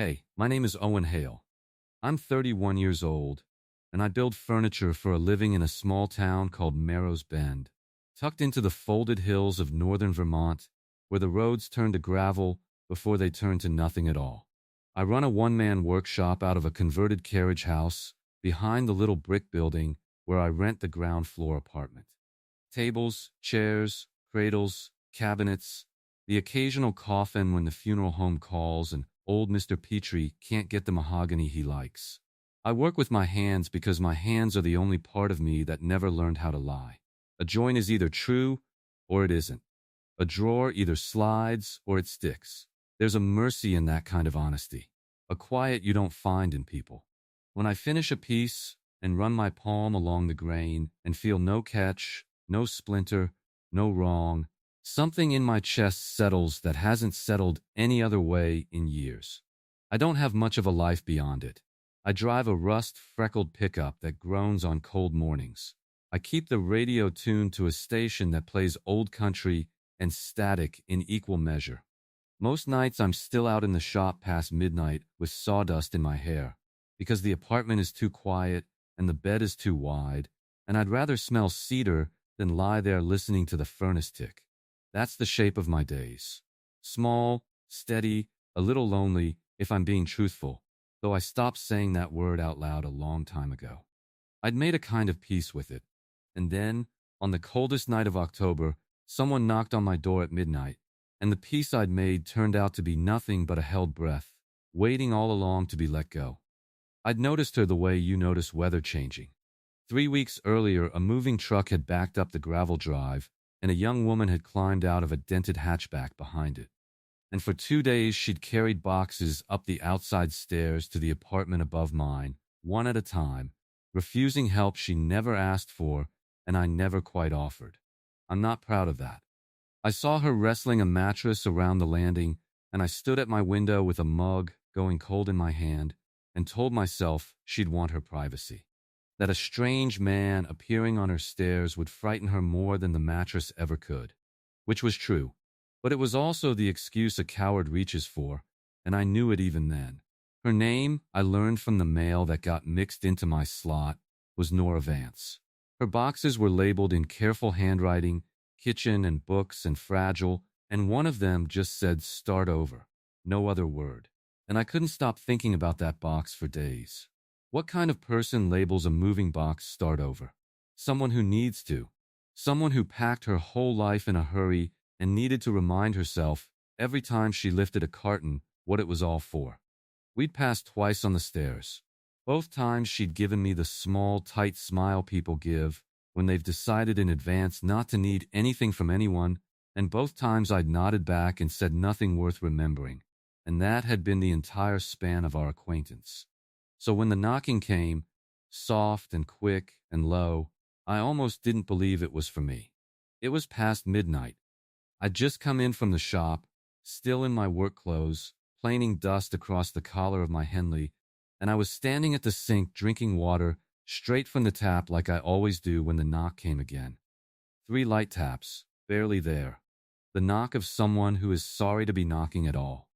Hey, my name is Owen Hale. I'm 31 years old, and I build furniture for a living in a small town called Marrow's Bend, tucked into the folded hills of northern Vermont, where the roads turn to gravel before they turn to nothing at all. I run a one-man workshop out of a converted carriage house behind the little brick building where I rent the ground floor apartment. Tables, chairs, cradles, cabinets, the occasional coffin when the funeral home calls and old Mr. Petrie can't get the mahogany he likes. I work with my hands because my hands are the only part of me that never learned how to lie. A joint is either true or it isn't. A drawer either slides or it sticks. There's a mercy in that kind of honesty, a quiet you don't find in people. When I finish a piece and run my palm along the grain and feel no catch, no splinter, no wrong, something in my chest settles that hasn't settled any other way in years. I don't have much of a life beyond it. I drive a rust-freckled pickup that groans on cold mornings. I keep the radio tuned to a station that plays old country and static in equal measure. Most nights I'm still out in the shop past midnight with sawdust in my hair, because the apartment is too quiet and the bed is too wide, and I'd rather smell cedar than lie there listening to the furnace tick. That's the shape of my days. Small, steady, a little lonely, if I'm being truthful, though I stopped saying that word out loud a long time ago. I'd made a kind of peace with it. And then, on the coldest night of October, someone knocked on my door at midnight, and the peace I'd made turned out to be nothing but a held breath, waiting all along to be let go. I'd noticed her the way you notice weather changing. 3 weeks earlier, a moving truck had backed up the gravel drive, and a young woman had climbed out of a dented hatchback behind it. And for 2 days, she'd carried boxes up the outside stairs to the apartment above mine, one at a time, refusing help she never asked for, and I never quite offered. I'm not proud of that. I saw her wrestling a mattress around the landing, and I stood at my window with a mug going cold in my hand and told myself she'd want her privacy. That a strange man appearing on her stairs would frighten her more than the mattress ever could. Which was true, but it was also the excuse a coward reaches for, and I knew it even then. Her name, I learned from the mail that got mixed into my slot, was Nora Vance. Her boxes were labeled in careful handwriting, kitchen and books and fragile, and one of them just said start over. No other word. And I couldn't stop thinking about that box for days. What kind of person labels a moving box start over? Someone who needs to. Someone who packed her whole life in a hurry and needed to remind herself, every time she lifted a carton, what it was all for. We'd passed twice on the stairs. Both times she'd given me the small, tight smile people give when they've decided in advance not to need anything from anyone, and both times I'd nodded back and said nothing worth remembering, and that had been the entire span of our acquaintance. So when the knocking came, soft and quick and low, I almost didn't believe it was for me. It was past midnight. I'd just come in from the shop, still in my work clothes, planing dust across the collar of my Henley, and I was standing at the sink drinking water straight from the tap like I always do when the knock came again. 3 light taps, barely there. The knock of someone who is sorry to be knocking at all.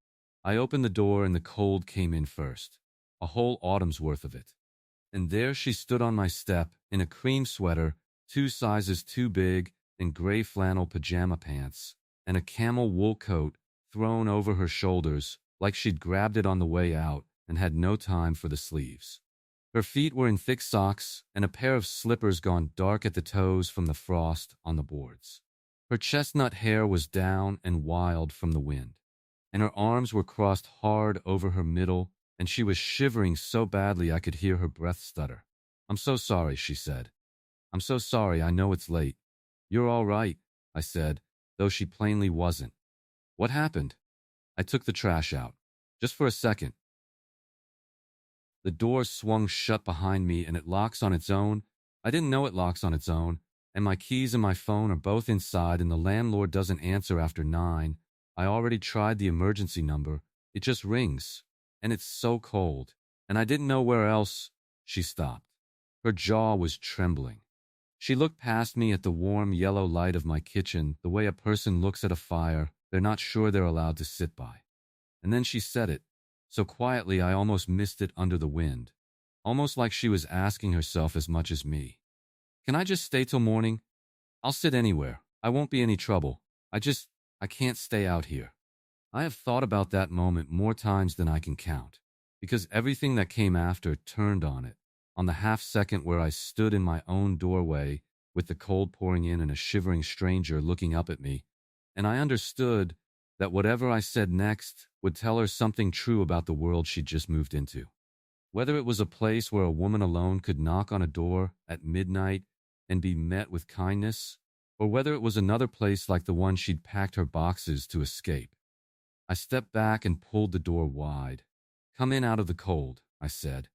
I opened the door and the cold came in first. A whole autumn's worth of it. And there she stood on my step in a cream sweater, 2 sizes too big, and gray flannel pajama pants, and a camel wool coat thrown over her shoulders like she'd grabbed it on the way out and had no time for the sleeves. Her feet were in thick socks and a pair of slippers gone dark at the toes from the frost on the boards. Her chestnut hair was down and wild from the wind, and her arms were crossed hard over her middle, and she was shivering so badly I could hear her breath stutter. "I'm so sorry," she said. "I'm so sorry, I know it's late." "You're all right," I said, though she plainly wasn't. "What happened?" I took the trash out. "Just for a second." The door swung shut behind me and it locks on its own. I didn't know it locks on its own, and my keys and my phone are both inside and the landlord doesn't answer after 9. I already tried the emergency number. It just rings. And it's so cold. And I didn't know where else. She stopped. Her jaw was trembling. She looked past me at the warm yellow light of my kitchen, the way a person looks at a fire they're not sure they're allowed to sit by. And then she said it, so quietly I almost missed it under the wind, almost like she was asking herself as much as me. Can I just stay till morning? I'll sit anywhere. I won't be any trouble. I can't stay out here. I have thought about that moment more times than I can count, because everything that came after turned on it. On the half second where I stood in my own doorway with the cold pouring in and a shivering stranger looking up at me, and I understood that whatever I said next would tell her something true about the world she'd just moved into. Whether it was a place where a woman alone could knock on a door at midnight and be met with kindness, or whether it was another place like the one she'd packed her boxes to escape. I stepped back and pulled the door wide. Come in out of the cold, I said,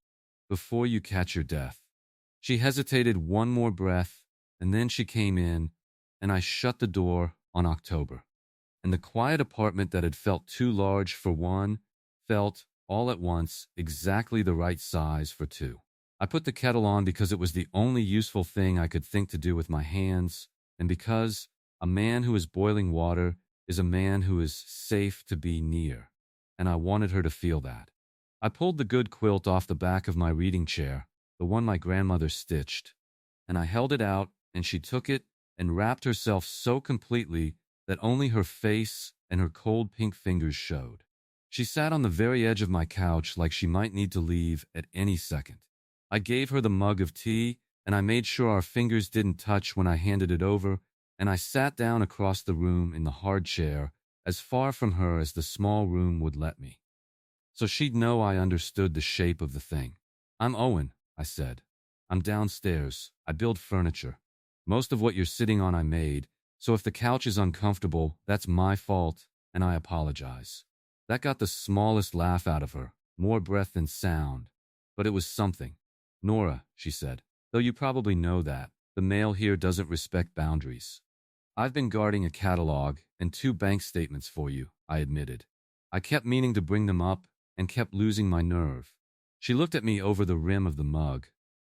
before you catch your death. She hesitated one more breath, and then she came in, and I shut the door on October. And the quiet apartment that had felt too large for one felt, all at once, exactly the right size for two. I put the kettle on because it was the only useful thing I could think to do with my hands, and because a man who is boiling water is a man who is safe to be near, and I wanted her to feel that. I pulled the good quilt off the back of my reading chair, the one my grandmother stitched, and I held it out, and she took it and wrapped herself so completely that only her face and her cold pink fingers showed. She sat on the very edge of my couch like she might need to leave at any second. I gave her the mug of tea, and I made sure our fingers didn't touch when I handed it over, and I sat down across the room in the hard chair, as far from her as the small room would let me. So she'd know I understood the shape of the thing. I'm Owen, I said. I'm downstairs. I build furniture. Most of what you're sitting on I made, so if the couch is uncomfortable, that's my fault, and I apologize. That got the smallest laugh out of her, more breath than sound, but it was something. Nora, she said, though you probably know that, the mail here doesn't respect boundaries. I've been guarding a catalog and 2 bank statements for you, I admitted. I kept meaning to bring them up and kept losing my nerve. She looked at me over the rim of the mug.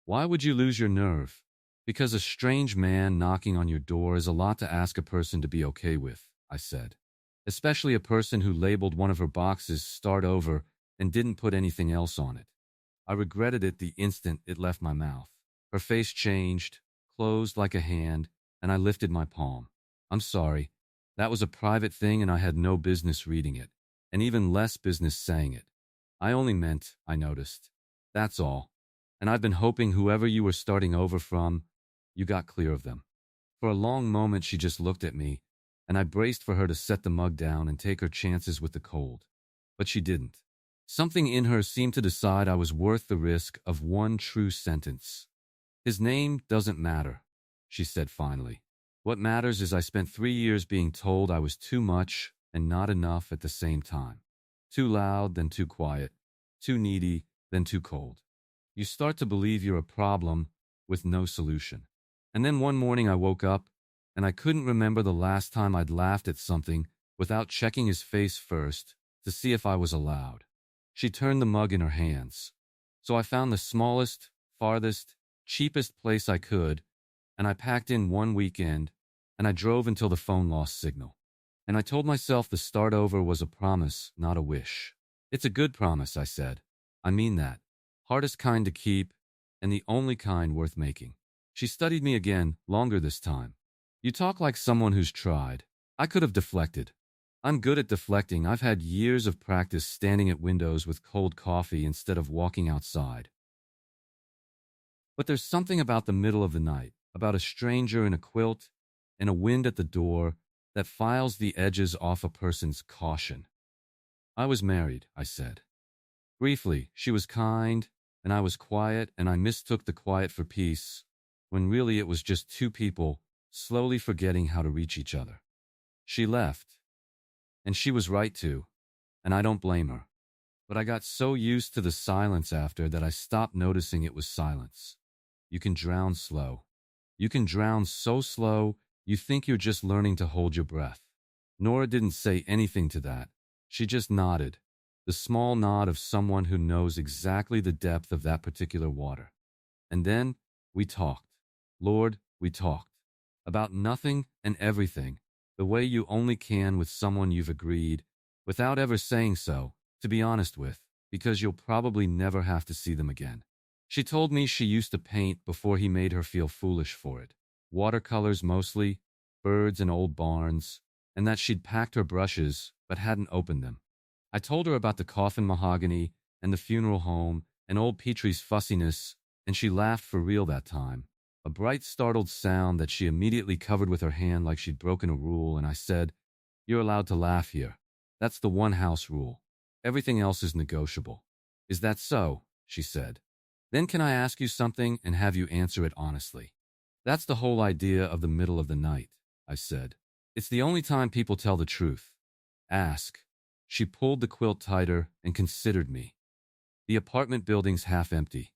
Why would you lose your nerve? Because a strange man knocking on your door is a lot to ask a person to be okay with, I said. Especially a person who labeled one of her boxes "Start Over" and didn't put anything else on it. I regretted it the instant it left my mouth. Her face changed, closed like a hand, and I lifted my palm. I'm sorry. That was a private thing and I had no business reading it, and even less business saying it. I only meant, I noticed. That's all. And I've been hoping whoever you were starting over from, you got clear of them. For a long moment she just looked at me, and I braced for her to set the mug down and take her chances with the cold. But she didn't. Something in her seemed to decide I was worth the risk of one true sentence. His name doesn't matter, she said finally. What matters is I spent 3 years being told I was too much and not enough at the same time. Too loud, then too quiet. Too needy, then too cold. You start to believe you're a problem with no solution. And then one morning I woke up, and I couldn't remember the last time I'd laughed at something without checking his face first to see if I was allowed. She turned the mug in her hands. So I found the smallest, farthest, cheapest place I could, and I packed in one weekend, and I drove until the phone lost signal. And I told myself the start over was a promise, not a wish. It's a good promise, I said. I mean that. Hardest kind to keep, and the only kind worth making. She studied me again, longer this time. You talk like someone who's tried. I could have deflected. I'm good at deflecting. I've had years of practice standing at windows with cold coffee instead of walking outside. But there's something about the middle of the night, about a stranger in a quilt and a wind at the door that files the edges off a person's caution. I was married, I said. Briefly, she was kind, and I was quiet, and I mistook the quiet for peace, when really it was just 2 people slowly forgetting how to reach each other. She left, and she was right to, and I don't blame her. But I got so used to the silence after that I stopped noticing it was silence. You can drown slow. You can drown so slow you think you're just learning to hold your breath. Nora didn't say anything to that. She just nodded, the small nod of someone who knows exactly the depth of that particular water. And then we talked. Lord, we talked. About nothing and everything, the way you only can with someone you've agreed, without ever saying so, to be honest with. because you'll probably never have to see them again. She told me she used to paint before he made her feel foolish for it. Watercolors mostly, birds and old barns, and that she'd packed her brushes but hadn't opened them. I told her about the coffin mahogany and the funeral home and old Petrie's fussiness, and she laughed for real that time. A bright, startled sound that she immediately covered with her hand like she'd broken a rule, and I said, "You're allowed to laugh here. That's the one house rule. Everything else is negotiable." "Is that so?" she said. "Then can I ask you something and have you answer it honestly?" "That's the whole idea of the middle of the night," I said. "It's the only time people tell the truth. Ask." She pulled the quilt tighter and considered me. "The apartment building's half empty.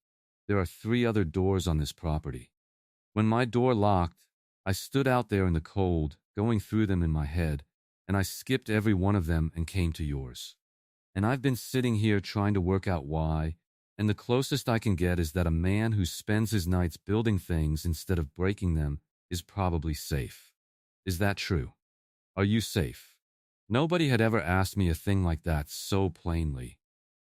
There are 3 other doors on this property. When my door locked, I stood out there in the cold, going through them in my head, and I skipped every one of them and came to yours. And I've been sitting here trying to work out why, and the closest I can get is that a man who spends his nights building things instead of breaking them is probably safe. Is that true? Are you safe?" Nobody had ever asked me a thing like that so plainly,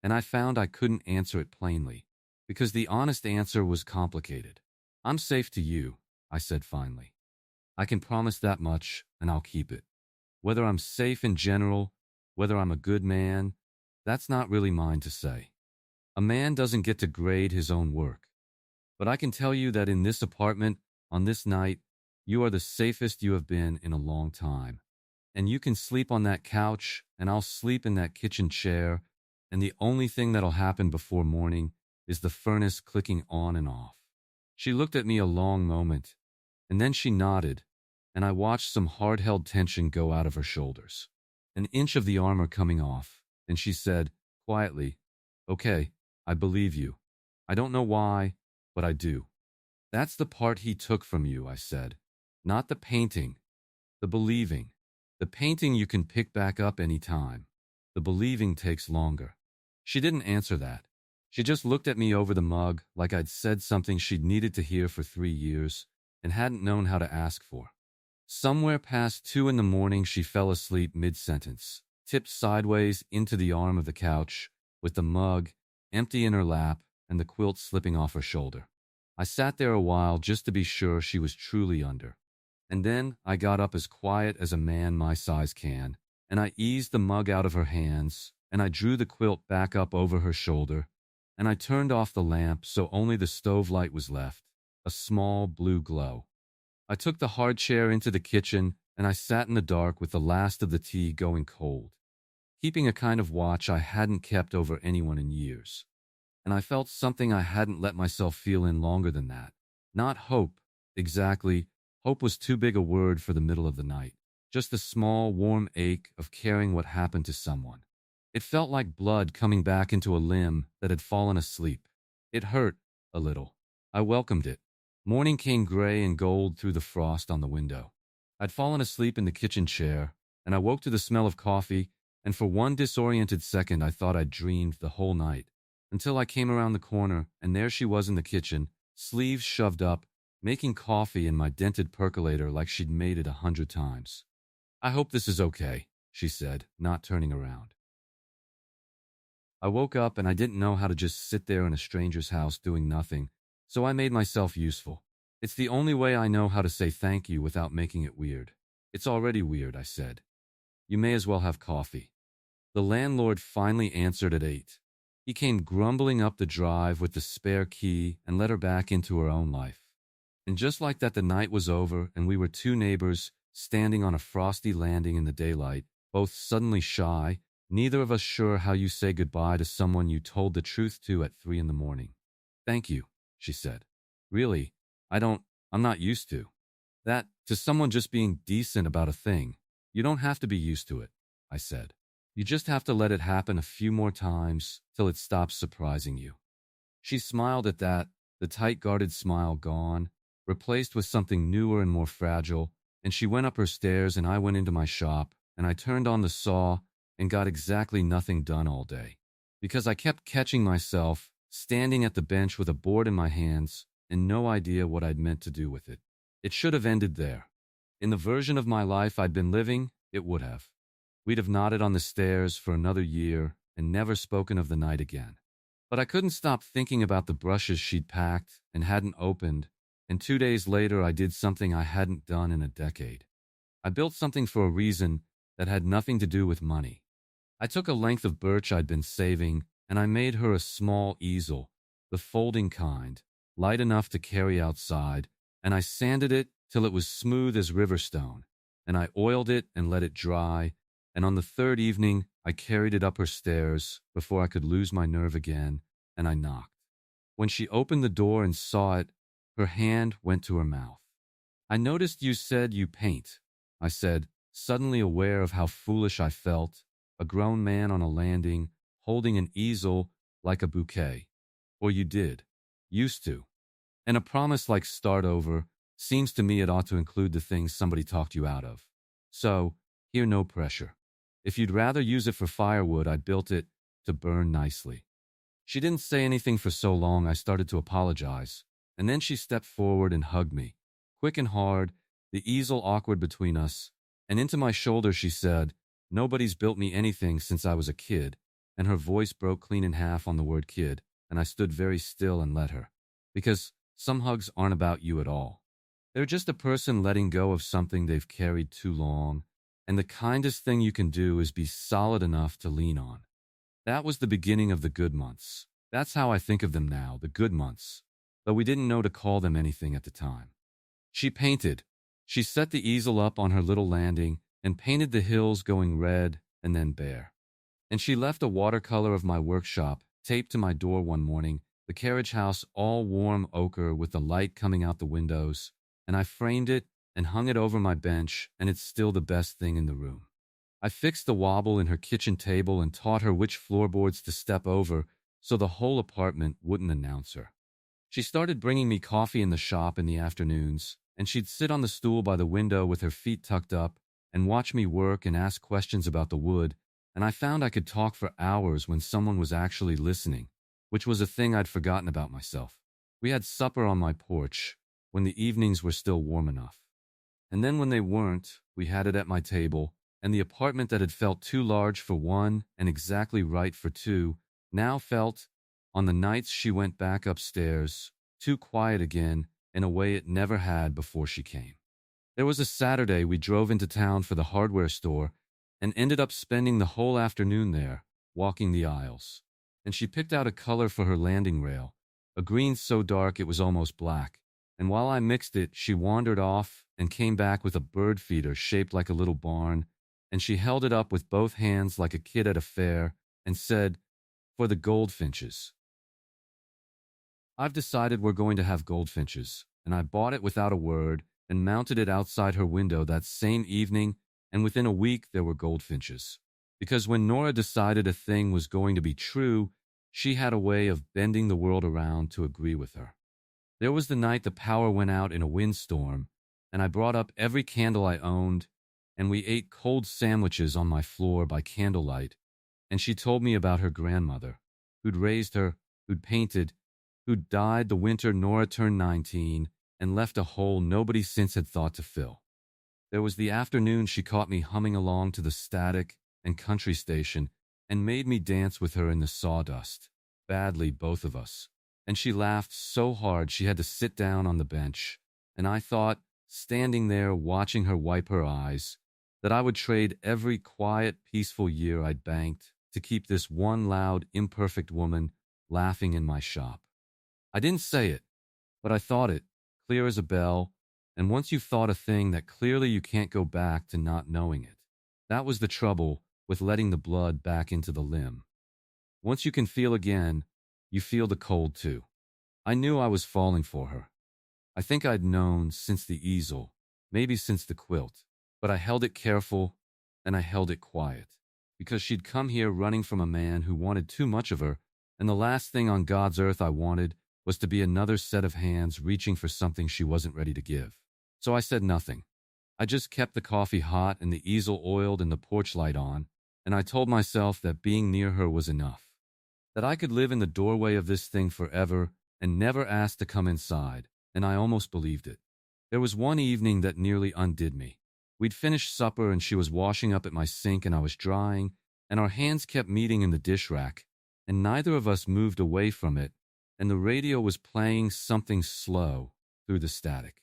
and I found I couldn't answer it plainly, because the honest answer was complicated. "I'm safe to you," I said finally. "I can promise that much, and I'll keep it. Whether I'm safe in general, whether I'm a good man, that's not really mine to say. A man doesn't get to grade his own work. But I can tell you that in this apartment, on this night, you are the safest you have been in a long time. And you can sleep on that couch, and I'll sleep in that kitchen chair, and the only thing that'll happen before morning is the furnace clicking on and off." She looked at me a long moment, and then she nodded, and I watched some hard-held tension go out of her shoulders. An inch of the armor coming off, and she said, quietly, "Okay, I believe you. I don't know why, but I do." "That's the part he took from you," I said. "Not the painting, the believing. The painting you can pick back up any time. The believing takes longer." She didn't answer that. She just looked at me over the mug like I'd said something she'd needed to hear for 3 years and hadn't known how to ask for. Somewhere past 2 in the morning, she fell asleep mid-sentence, tipped sideways into the arm of the couch, with the mug empty in her lap and the quilt slipping off her shoulder. I sat there a while just to be sure she was truly under. And then I got up as quiet as a man my size can, and I eased the mug out of her hands, and I drew the quilt back up over her shoulder, and I turned off the lamp so only the stove light was left, a small blue glow. I took the hard chair into the kitchen, and I sat in the dark with the last of the tea going cold, keeping a kind of watch I hadn't kept over anyone in years. And I felt something I hadn't let myself feel in longer than that. Not hope, exactly. Hope was too big a word for the middle of the night. Just a small, warm ache of caring what happened to someone. It felt like blood coming back into a limb that had fallen asleep. It hurt, a little. I welcomed it. Morning came gray and gold through the frost on the window. I'd fallen asleep in the kitchen chair, and I woke to the smell of coffee, and for one disoriented second I thought I'd dreamed the whole night, until I came around the corner, and there she was in the kitchen, sleeves shoved up, making coffee in my dented percolator like she'd made it 100 times. "I hope this is okay," she said, not turning around. I woke up and I didn't know how to just sit there in a stranger's house doing nothing, so I made myself useful. It's the only way I know how to say thank you without making it weird. "It's already weird," I said. "You may as well have coffee." The landlord finally answered at 8. He came grumbling up the drive with the spare key and let her back into her own life. And just like that, the night was over, and we were 2 neighbors standing on a frosty landing in the daylight, both suddenly shy, neither of us sure how you say goodbye to someone you told the truth to at 3 in the morning. "Thank you," she said. "Really, I'm not used to that, to someone just being decent about a thing. You don't have to be used to it," I said. "You just have to let it happen a few more times till it stops surprising you." She smiled at that, the tight guarded smile gone, replaced with something newer and more fragile, and she went up her stairs and I went into my shop, and I turned on the saw and got exactly nothing done all day, because I kept catching myself standing at the bench with a board in my hands and no idea what I'd meant to do with it. It should have ended there. In the version of my life I'd been living, it would have. We'd have nodded on the stairs for another year and never spoken of the night again. But I couldn't stop thinking about the brushes she'd packed and hadn't opened, and 2 days later I did something I hadn't done in a decade. I built something for a reason that had nothing to do with money. I took a length of birch I'd been saving, and I made her a small easel, the folding kind, light enough to carry outside, and I sanded it till it was smooth as river stone, and I oiled it and let it dry, and on the third evening I carried it up her stairs before I could lose my nerve again, and I knocked. When she opened the door and saw it, her hand went to her mouth. "I noticed you said you paint," I said, suddenly aware of how foolish I felt, a grown man on a landing, holding an easel like a bouquet. "Or you did. Used to. And a promise like start over seems to me it ought to include the things somebody talked you out of. So, here no pressure. If you'd rather use it for firewood, I built it to burn nicely." She didn't say anything for so long I started to apologize, and then she stepped forward and hugged me, quick and hard, the easel awkward between us, and into my shoulder she said, "Nobody's built me anything since I was a kid," and her voice broke clean in half on the word kid, and I stood very still and let her. Because some hugs aren't about you at all. They're just a person letting go of something they've carried too long, and the kindest thing you can do is be solid enough to lean on. That was the beginning of the good months. That's how I think of them now, the good months, though we didn't know to call them anything at the time. She painted. She set the easel up on her little landing and painted the hills going red and then bare. And she left a watercolor of my workshop taped to my door one morning, the carriage house all warm ochre with the light coming out the windows, and I framed it and hung it over my bench, and it's still the best thing in the room. I fixed the wobble in her kitchen table and taught her which floorboards to step over so the whole apartment wouldn't announce her. She started bringing me coffee in the shop in the afternoons, and she'd sit on the stool by the window with her feet tucked up and watch me work and ask questions about the wood, and I found I could talk for hours when someone was actually listening, which was a thing I'd forgotten about myself. We had supper on my porch when the evenings were still warm enough. And then when they weren't, we had it at my table, and the apartment that had felt too large for one and exactly right for two now felt, on the nights she went back upstairs, too quiet again in a way it never had before she came. There was a Saturday we drove into town for the hardware store and ended up spending the whole afternoon there, walking the aisles. And she picked out a color for her landing rail, a green so dark it was almost black, and while I mixed it, she wandered off and came back with a bird feeder shaped like a little barn, and she held it up with both hands like a kid at a fair and said, "For the goldfinches." I've decided we're going to have goldfinches, and I bought it without a word and mounted it outside her window that same evening, and within a week there were goldfinches. Because when Nora decided a thing was going to be true, she had a way of bending the world around to agree with her. There was the night the power went out in a windstorm, and I brought up every candle I owned, and we ate cold sandwiches on my floor by candlelight, and she told me about her grandmother, who'd raised her, who'd painted, who'd died the winter Nora turned 19 and left a hole nobody since had thought to fill. There was the afternoon she caught me humming along to the Static and Country station and made me dance with her in the sawdust, badly both of us, and she laughed so hard she had to sit down on the bench, and I thought, standing there watching her wipe her eyes, that I would trade every quiet, peaceful year I'd banked to keep this one loud, imperfect woman laughing in my shop. I didn't say it, but I thought it, clear as a bell, and once you've thought a thing that clearly you can't go back to not knowing it. That was the trouble with letting the blood back into the limb. Once you can feel again, you feel the cold too. I knew I was falling for her. I think I'd known since the easel, maybe since the quilt, but I held it careful and I held it quiet, because she'd come here running from a man who wanted too much of her, and the last thing on God's earth I wanted was to be another set of hands reaching for something she wasn't ready to give. So I said nothing. I just kept the coffee hot and the easel oiled and the porch light on, and I told myself that being near her was enough, that I could live in the doorway of this thing forever and never ask to come inside, and I almost believed it. There was one evening that nearly undid me. We'd finished supper and she was washing up at my sink and I was drying, and our hands kept meeting in the dish rack, and neither of us moved away from it, and the radio was playing something slow through the static.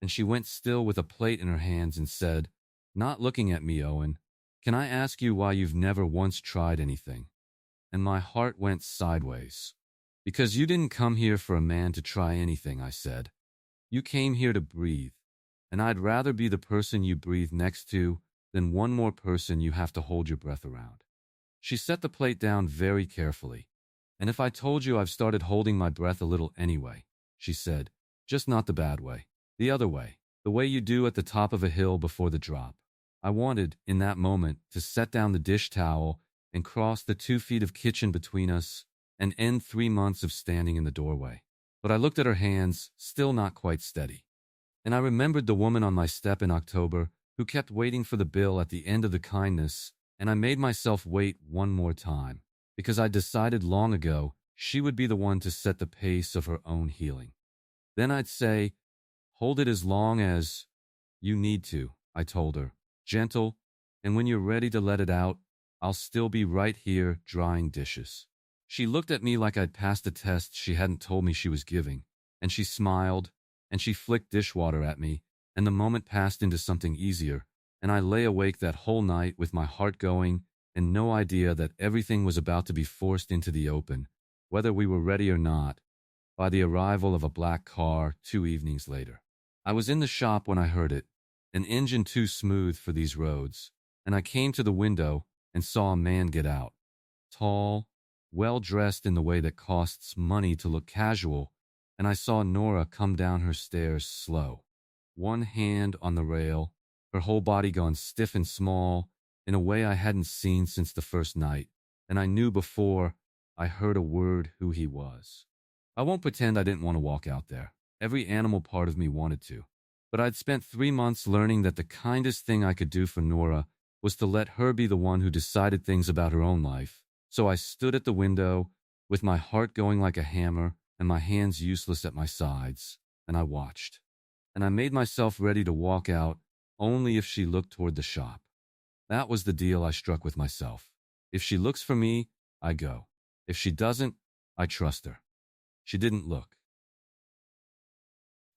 And she went still with a plate in her hands and said, not looking at me, Owen, can I ask you why you've never once tried anything? And my heart went sideways. Because you didn't come here for a man to try anything, I said. You came here to breathe, and I'd rather be the person you breathe next to than one more person you have to hold your breath around. She set the plate down very carefully. And if I told you I've started holding my breath a little anyway, she said, just not the bad way, the other way, the way you do at the top of a hill before the drop. I wanted, in that moment, to set down the dish towel and cross the 2 feet of kitchen between us and end 3 months of standing in the doorway. But I looked at her hands, still not quite steady. And I remembered the woman on my step in October who kept waiting for the bill at the end of the kindness, and I made myself wait one more time, because I decided long ago she would be the one to set the pace of her own healing. Then I'd say, hold it as long as you need to, I told her, gentle, and when you're ready to let it out, I'll still be right here drying dishes. She looked at me like I'd passed a test she hadn't told me she was giving, and she smiled, and she flicked dishwater at me, and the moment passed into something easier, and I lay awake that whole night with my heart going and no idea that everything was about to be forced into the open, whether we were ready or not, by the arrival of a black car 2 evenings later. I was in the shop when I heard it, an engine too smooth for these roads, and I came to the window and saw a man get out, tall, well-dressed in the way that costs money to look casual, and I saw Nora come down her stairs slow, one hand on the rail, her whole body gone stiff and small, in a way I hadn't seen since the first night, and I knew before I heard a word who he was. I won't pretend I didn't want to walk out there. Every animal part of me wanted to. But I'd spent 3 months learning that the kindest thing I could do for Nora was to let her be the one who decided things about her own life. So I stood at the window, with my heart going like a hammer and my hands useless at my sides, and I watched. And I made myself ready to walk out only if she looked toward the shop. That was the deal I struck with myself. If she looks for me, I go. If she doesn't, I trust her. She didn't look.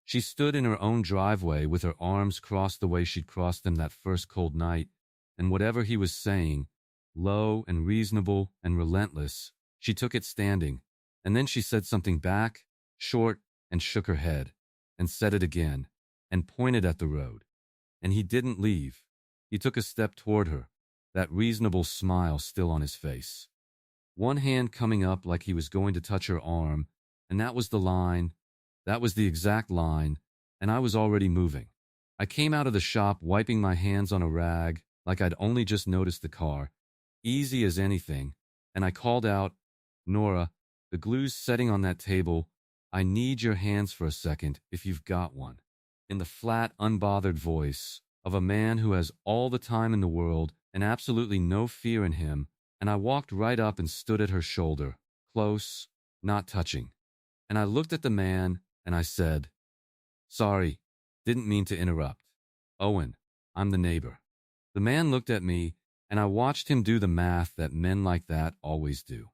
She stood in her own driveway with her arms crossed the way she'd crossed them that first cold night, and whatever he was saying, low and reasonable and relentless, she took it standing, and then she said something back, short, and shook her head, and said it again, and pointed at the road. And he didn't leave. He took a step toward her, that reasonable smile still on his face. One hand coming up like he was going to touch her arm, and that was the line, that was the exact line, and I was already moving. I came out of the shop wiping my hands on a rag like I'd only just noticed the car, easy as anything, and I called out, Nora, the glue's setting on that table. I need your hands for a second if you've got one. In the flat, unbothered voice of a man who has all the time in the world and absolutely no fear in him, and I walked right up and stood at her shoulder, close, not touching. And I looked at the man and I said, sorry, didn't mean to interrupt. Owen, I'm the neighbor. The man looked at me and I watched him do the math that men like that always do.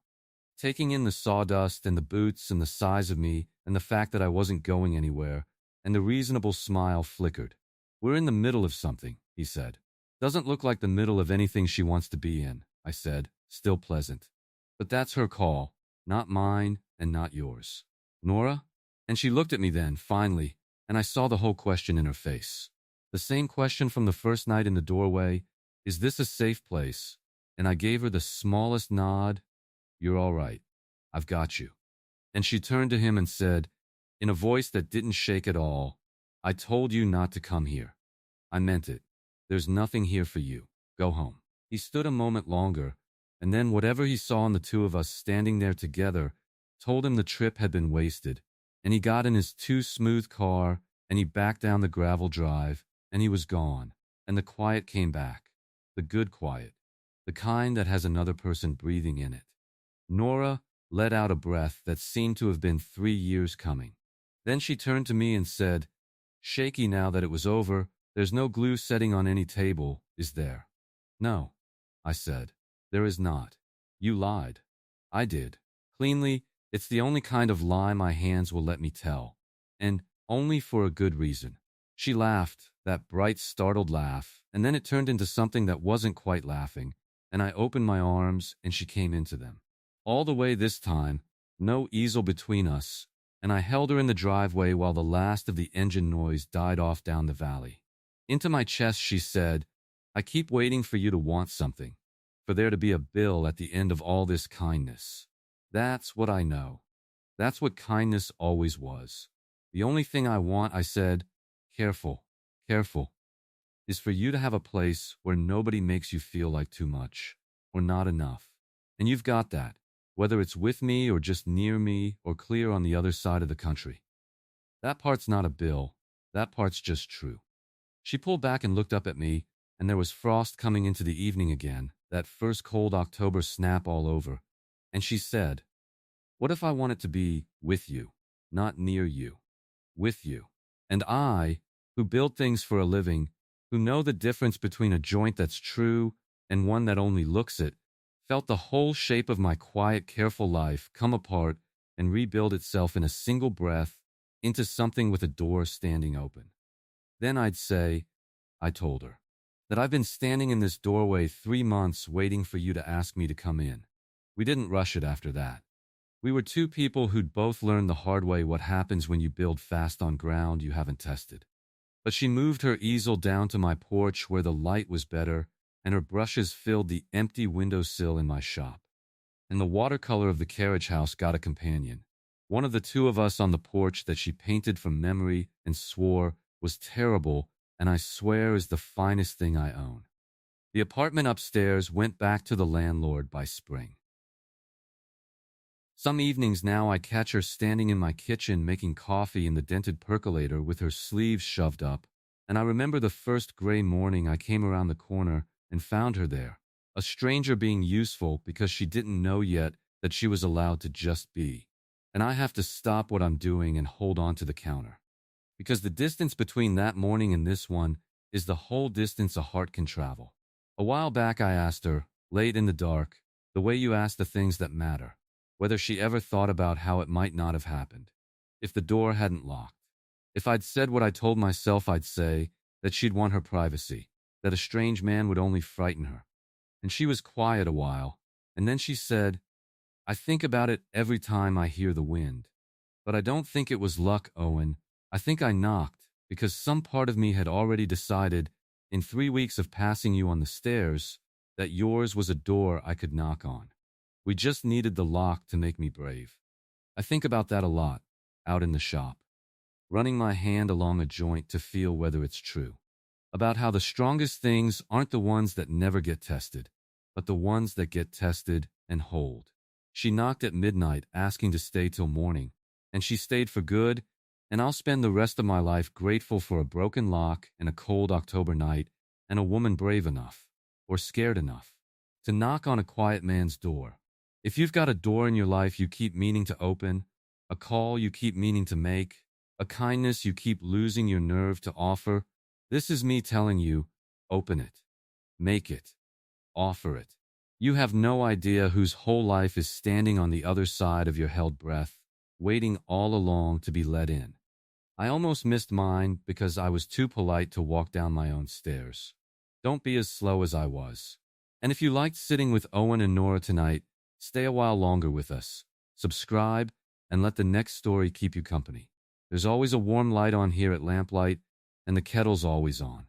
Taking in the sawdust and the boots and the size of me and the fact that I wasn't going anywhere, and the reasonable smile flickered. We're in the middle of something, he said. Doesn't look like the middle of anything she wants to be in, I said, still pleasant. But that's her call, not mine and not yours. Nora? And she looked at me then, finally, and I saw the whole question in her face. The same question from the first night in the doorway, is this a safe place? And I gave her the smallest nod. You're all right. I've got you. And she turned to him and said, in a voice that didn't shake at all, I told you not to come here. I meant it. There's nothing here for you. Go home. He stood a moment longer, and then whatever he saw in the two of us standing there together told him the trip had been wasted, and he got in his too smooth car, and he backed down the gravel drive, and he was gone, and the quiet came back, the good quiet, the kind that has another person breathing in it. Nora let out a breath that seemed to have been 3 years coming. Then she turned to me and said, shaky now that it was over, there's no glue setting on any table, is there? No, I said. There is not. You lied. I did. Cleanly, it's the only kind of lie my hands will let me tell. And only for a good reason. She laughed, that bright, startled laugh, and then it turned into something that wasn't quite laughing, and I opened my arms and she came into them. All the way this time, no easel between us, and I held her in the driveway while the last of the engine noise died off down the valley. Into my chest she said, I keep waiting for you to want something, for there to be a bill at the end of all this kindness. That's what I know. That's what kindness always was. The only thing I want, I said, careful, careful, is for you to have a place where nobody makes you feel like too much or not enough. And you've got that, whether it's with me or just near me or clear on the other side of the country. That part's not a bill. That part's just true. She pulled back and looked up at me, and there was frost coming into the evening again, that first cold October snap all over. And she said, what if I want it to be with you, not near you, with you? And I, who build things for a living, who know the difference between a joint that's true and one that only looks it, felt the whole shape of my quiet, careful life come apart and rebuild itself in a single breath into something with a door standing open. Then I'd say, I told her, that I've been standing in this doorway 3 months waiting for you to ask me to come in. We didn't rush it after that. We were two people who'd both learned the hard way what happens when you build fast on ground you haven't tested. But she moved her easel down to my porch where the light was better, and her brushes filled the empty windowsill in my shop. And the watercolor of the carriage house got a companion. One of the two of us on the porch that she painted from memory and swore was terrible, and I swear is the finest thing I own. The apartment upstairs went back to the landlord by spring. Some evenings now I catch her standing in my kitchen making coffee in the dented percolator with her sleeves shoved up, and I remember the first gray morning I came around the corner and found her there, a stranger being useful because she didn't know yet that she was allowed to just be. And I have to stop what I'm doing and hold on to the counter. Because the distance between that morning and this one is the whole distance a heart can travel. A while back I asked her, late in the dark, the way you ask the things that matter, whether she ever thought about how it might not have happened, if the door hadn't locked. If I'd said what I told myself I'd say, that she'd want her privacy, that a strange man would only frighten her. And she was quiet a while, and then she said, I think about it every time I hear the wind. But I don't think it was luck, Owen. I think I knocked, because some part of me had already decided, in 3 weeks of passing you on the stairs, that yours was a door I could knock on. We just needed the lock to make me brave. I think about that a lot, out in the shop, running my hand along a joint to feel whether it's true. About how the strongest things aren't the ones that never get tested, but the ones that get tested and hold. She knocked at midnight asking to stay till morning, and she stayed for good, and I'll spend the rest of my life grateful for a broken lock and a cold October night and a woman brave enough, or scared enough, to knock on a quiet man's door. If you've got a door in your life you keep meaning to open, a call you keep meaning to make, a kindness you keep losing your nerve to offer, this is me telling you, open it, make it, offer it. You have no idea whose whole life is standing on the other side of your held breath, waiting all along to be let in. I almost missed mine because I was too polite to walk down my own stairs. Don't be as slow as I was. And if you liked sitting with Owen and Nora tonight, stay a while longer with us. Subscribe and let the next story keep you company. There's always a warm light on here at Lamplight, and the kettle's always on.